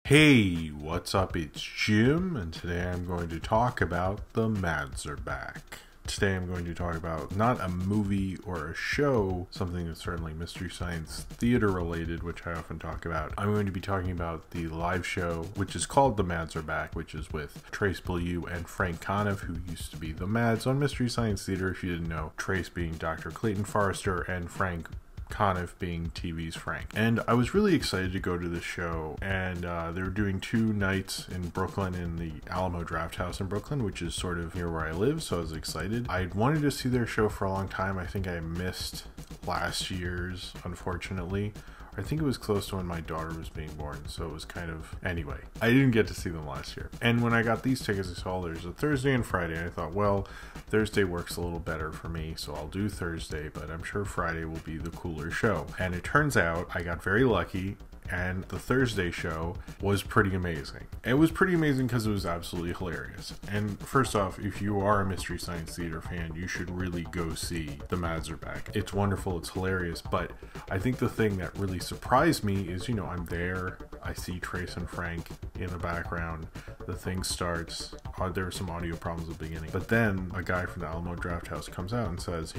Hey, what's up? It's Jim, and today I'm going to talk about The Mads Are Back. Today I'm going to talk about not a movie or a show, something that's certainly Mystery Science Theater related, which I often talk about. I'm going to be talking about the live show, which is called The Mads Are Back, which is with Trace Beaulieu and Frank Conniff, who used to be the Mads on Mystery Science Theater, if you didn't know. Trace being Dr. Forrester and Frank Conniff being TV's Frank. And I was really excited to go to the show, and they were doing 2 nights in Brooklyn in the Alamo Draft House in Brooklyn, which is sort of near where I live, so I was excited. I wanted to see their show for a long time. I think I missed last year's, unfortunately. I think it was close to when my daughter was being born, so it was kind of... Anyway, I didn't get to see them last year. And when I got these tickets, I saw there's a Thursday and Friday, and I thought, well, Thursday works a little better for me, so I'll do Thursday, but I'm sure Friday will be the cooler show. And it turns out I got very lucky, and the Thursday show was pretty amazing. It was pretty amazing because it was absolutely hilarious. And first off, if you are a Mystery Science Theater fan, you should really go see The Mads Are Back. It's wonderful, it's hilarious, but I think the thing that really surprised me is, I'm there, I see Trace and Frank in the background, the thing starts, there were some audio problems at the beginning, but then a guy from the Alamo Draft House comes out and says,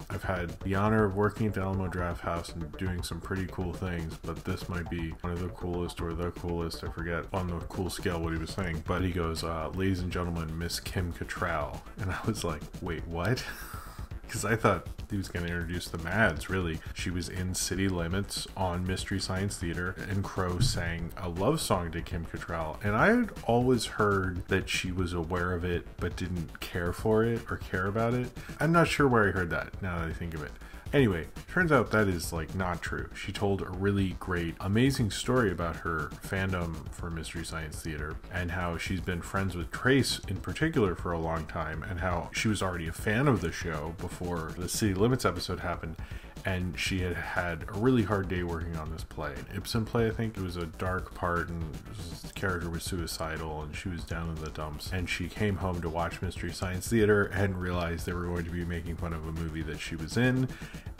I've had the honor of working at the Alamo Draft House and doing some pretty cool things, but this might be one of the coolest or the coolest, I forget on the cool scale what he was saying, but he goes, ladies and gentlemen, Miss Kim Cattrall. And I was like, wait, what? Because I thought he was going to introduce the Mads, really. She was in City Limits on Mystery Science Theater, and Crow sang a love song to Kim Cattrall. And I had always heard that she was aware of it, but didn't care for it or care about it. I'm not sure where I heard that, now that I think of it. Anyway, turns out that is not true. She told a really great, amazing story about her fandom for Mystery Science Theater and how she's been friends with Trace in particular for a long time, and how she was already a fan of the show before the City Limits episode happened. And she had had a really hard day working on this play. An Ibsen play, I think. It was a dark part, and the character was suicidal, and she was down in the dumps. And she came home to watch Mystery Science Theater and realized they were going to be making fun of a movie that she was in.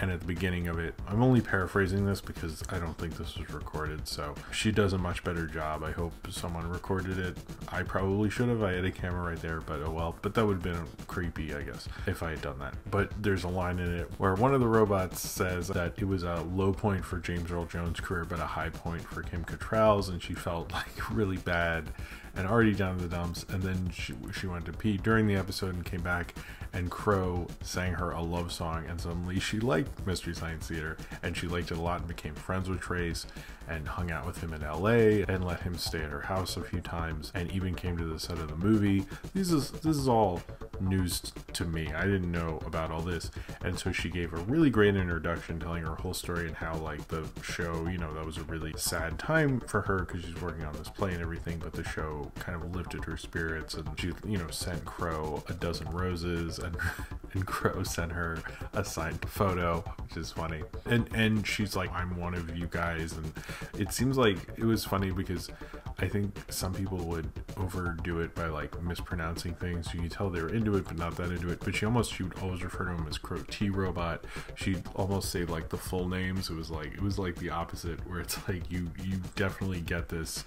And at the beginning of it, I'm only paraphrasing this because I don't think this was recorded, so she does a much better job. I hope someone recorded it. I probably should have. I had a camera right there, but oh well. But that would have been creepy, I guess, if I had done that. But there's a line in it where one of the robots says that it was a low point for James Earl Jones' career, but a high point for Kim Cattrall's, and she felt really bad and already down in the dumps. And then she went to pee during the episode and came back, and Crow sang her a love song, and suddenly she liked Mystery Science Theater, and she liked it a lot and became friends with Trace and hung out with him in LA and let him stay at her house a few times and even came to the set of the movie. This is all news to me. I didn't know about all this. And so she gave a really great introduction telling her whole story and how the show, that was a really sad time for her because she's working on this play and everything, but the show kind of lifted her spirits, and she sent Crow a dozen roses, and Crow sent her a signed photo, which is funny. And she's like, I'm one of you guys. And it seems like it was funny because I think some people would overdo it by mispronouncing things. You can tell they were into it, but not that into it. But she would always refer to him as Crow T Robot. She'd almost say the full names. It was the opposite, where it's you definitely get this.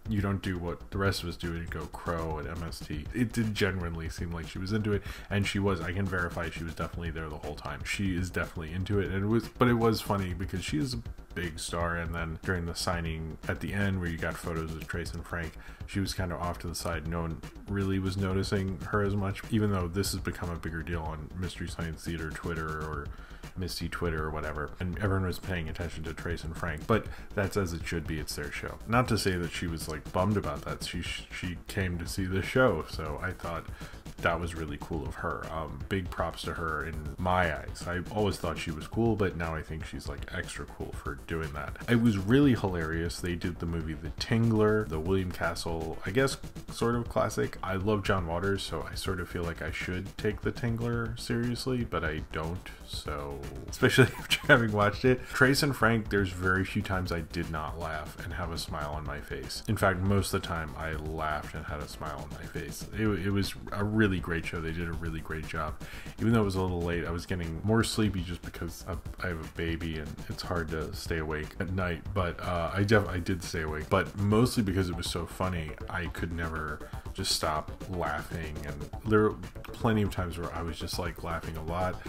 You don't do what the rest of us do and go Crow at MST. It did genuinely seem like she was into it, and she was. I can verify she was definitely there the whole time. She is definitely into it, and it was funny because she is a big star. And then during the signing at the end, where you got photos of Trace and Frank, she was kind of off to the side. No one really was noticing her as much, even though this has become a bigger deal on Mystery Science Theater Twitter or Misty Twitter or whatever, and everyone was paying attention to Trace and Frank. But that's as it should be. It's their show. Not to say that she was bummed about that. She came to see the show, so I thought that was really cool of her. Big props to her in my eyes. I always thought she was cool, but now I think she's extra cool for doing that. It was really hilarious. They did the movie The Tingler, the William Castle, I guess, sort of classic. I love John Waters, so I sort of feel like I should take The Tingler seriously, but I don't, so especially after having watched it. Trace and Frank, there's very few times I did not laugh and have a smile on my face. In fact, most of the time I laughed and had a smile on my face. It was a really really great show. They did a really great job. Even though it was a little late, I was getting more sleepy just because I have a baby and it's hard to stay awake at night. But I did stay awake, but mostly because it was so funny. I could never just stop laughing, and there were plenty of times where I was just like laughing a lot.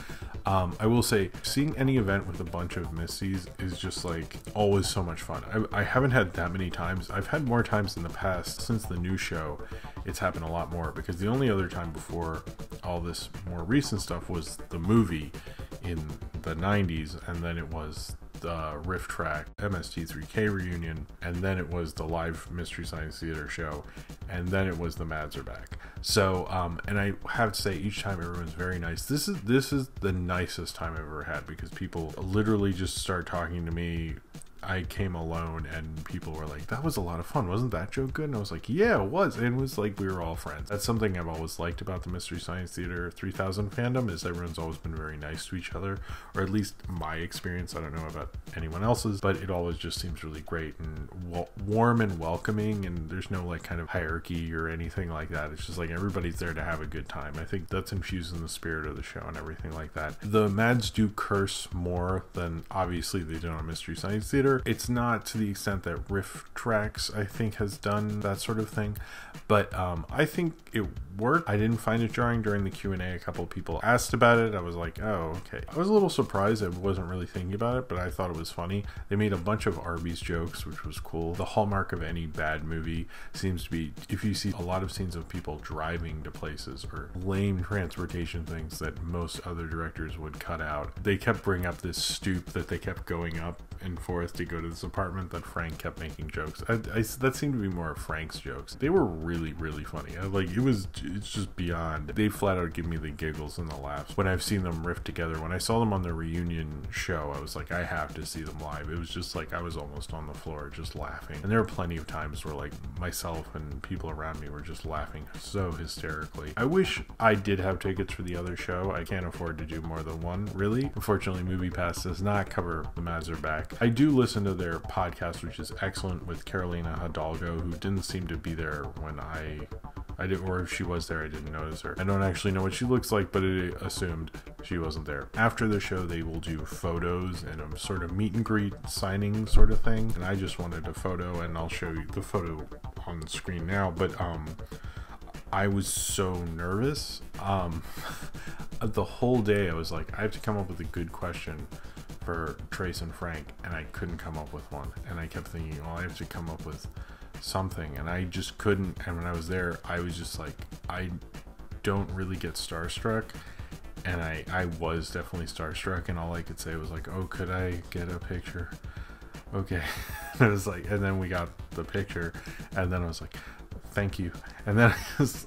I will say, seeing any event with a bunch of Misties is just like always so much fun. I haven't had that many times. I've had more times in the past. Since the new show, it's happened a lot more, because the only other time before all this more recent stuff was the movie in the 90s, and then it was the Riff Track MST3K reunion, and then it was the live Mystery Science Theater show, and then it was the Mads are back. So and I have to say, each time everyone's very nice. This is the nicest time I've ever had, because people literally just start talking to me. I came alone and people were like, that was a lot of fun, wasn't that joke good? And I was like, yeah, it was. And it was like we were all friends. That's something I've always liked about the Mystery Science Theater 3000 fandom, is everyone's always been very nice to each other, or at least my experience. I don't know about anyone else's, but it always just seems really great and warm and welcoming, and there's no like kind of hierarchy or anything like that. It's just like everybody's there to have a good time. I think that's infused in the spirit of the show and everything like that. The Mads do curse more than obviously they did on Mystery Science Theater. It's not to the extent that Riff Tracks, I think, has done that sort of thing, but I think it worked. I didn't find it jarring during the Q&A. A couple of people asked about it. I was like, oh, okay. I was a little surprised. I wasn't really thinking about it, but I thought it was funny. They made a bunch of Arby's jokes, which was cool. The hallmark of any bad movie seems to be if you see a lot of scenes of people driving to places or lame transportation things that most other directors would cut out. They kept bringing up this stoop that they kept going up and forth to go to this apartment that Frank kept making jokes. That seemed to be more of Frank's jokes. They were really, really funny. It's just beyond. They flat out give me the giggles and the laughs when I've seen them riff together. When I saw them on the reunion show, I was like, I have to see them live. It was just like I was almost on the floor just laughing. And there were plenty of times where like myself and people around me were just laughing so hysterically. I wish I did have tickets for the other show. I can't afford to do more than one, really. Unfortunately, MoviePass does not cover the Mads are back. I do listen to their podcast, which is excellent, with Carolina Hidalgo, who didn't seem to be there when I did, or if she was there, I didn't notice her. I don't actually know what she looks like, but I assumed she wasn't there. After the show, they will do photos and a sort of meet and greet signing sort of thing. And I just wanted a photo, and I'll show you the photo on the screen now. But I was so nervous. The whole day I was like, I have to come up with a good question for Trace and Frank, and I couldn't come up with one. And I kept thinking, well, I have to come up with something, and I just couldn't. And when I was there, I was just like, I don't really get starstruck, and I was definitely starstruck, and all I could say was like, oh, could I get a picture? Okay. And it was like, and then we got the picture, and then I was like, thank you. And then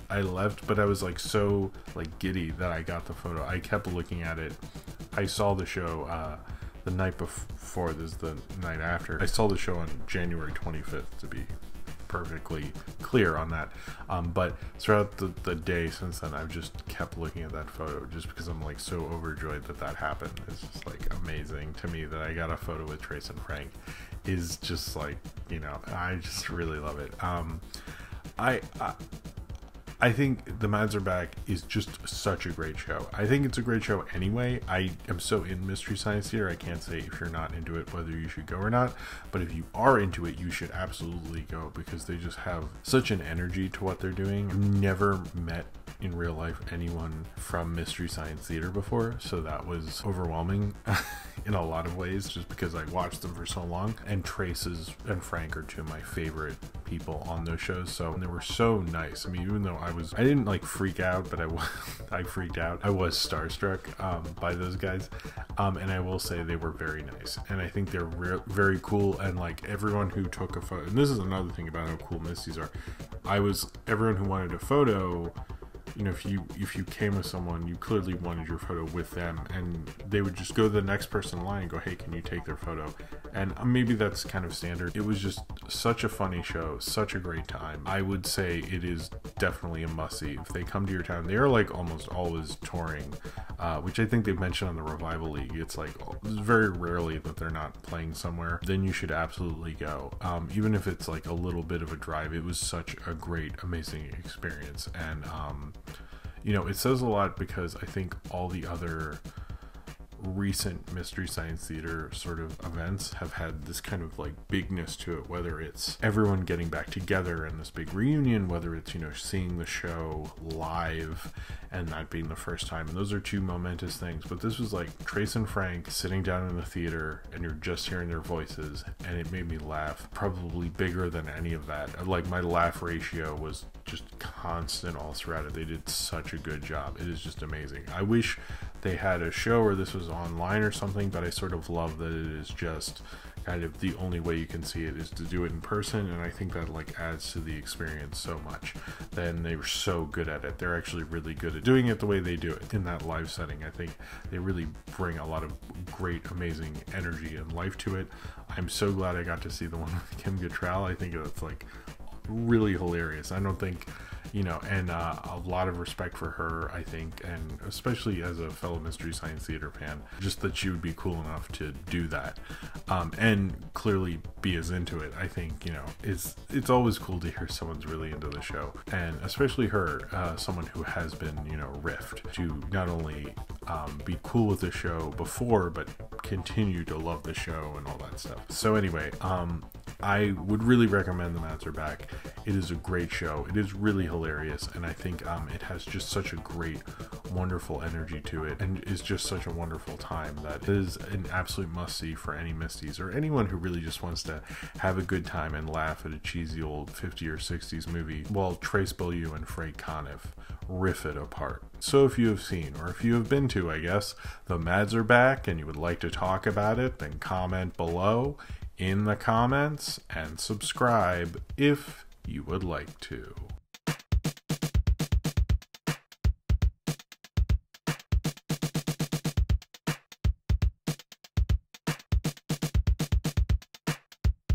I left, but I was like so like giddy that I got the photo. I kept looking at it. I saw the show the night before. This is the night after. I saw the show on January 25th, to be perfectly clear on that. But throughout the day since then, I've just kept looking at that photo just because I'm like so overjoyed that happened. It's just like amazing to me that I got a photo with Trace and Frank. Is just like, you know, I just really love it. I think The Mads Are Back is just such a great show. I think it's a great show anyway. I am so in Mystery Science Theater, I can't say if you're not into it whether you should go or not. But if you are into it, you should absolutely go, because they just have such an energy to what they're doing. I've never met in real life anyone from Mystery Science Theater before, so that was overwhelming in a lot of ways, just because I watched them for so long. And Trace and Frank are two of my favorite people on those shows, so they were so nice. I mean, even though I didn't like freak out, but I freaked out. I was starstruck by those guys, and I will say they were very nice, and I think they're very cool. And like everyone who took a photo, and this is another thing about how cool Misties are, everyone who wanted a photo, you know, if you came with someone, you clearly wanted your photo with them, and they would just go to the next person in line and go, hey, can you take their photo? And maybe that's kind of standard. It was just such a funny show, such a great time. I would say it is definitely a must-see. If they come to your town, they are like almost always touring, which I think they've mentioned on the Revival League. It's like very rarely that they're not playing somewhere. Then you should absolutely go. Even if it's like a little bit of a drive, it was such a great, amazing experience. And you know, it says a lot because I think all the other recent Mystery Science Theater sort of events have had this kind of like bigness to it, whether it's everyone getting back together in this big reunion, whether it's, you know, seeing the show live and that being the first time, and those are two momentous things. But this was like Trace and Frank sitting down in the theater and you're just hearing their voices, and it made me laugh probably bigger than any of that. Like, my laugh ratio was just constant all throughout it. They did such a good job. It is just amazing. I wish they had a show where this was online or something, but I sort of love that it is just kind of the only way you can see it is to do it in person, and I think that like adds to the experience so much. Then they were so good at it. They're actually really good at doing it the way they do it in that live setting. I think they really bring a lot of great, amazing energy and life to it. I'm so glad I got to see the one with Kim Cattrall. I think it's like really hilarious. I don't think, you know, and a lot of respect for her, I think, and especially as a fellow Mystery Science Theater fan, just that she would be cool enough to do that, and clearly be as into it. I think, you know, it's always cool to hear someone's really into the show, and especially her, someone who has been, you know, riffed to not only be cool with the show before, but continue to love the show and all that stuff. So anyway, I would really recommend The Mads Are Back. It is a great show. It is really hilarious, and I think it has just such a great, wonderful energy to it, and is just such a wonderful time that it is an absolute must-see for any Misties, or anyone who really just wants to have a good time and laugh at a cheesy old 50s or 60s movie while Trace Beaulieu and Frank Conniff riff it apart. So if you have seen, or if you have been to, I guess, The Mads Are Back, and you would like to talk about it, then comment below in the comments and subscribe if you would like to.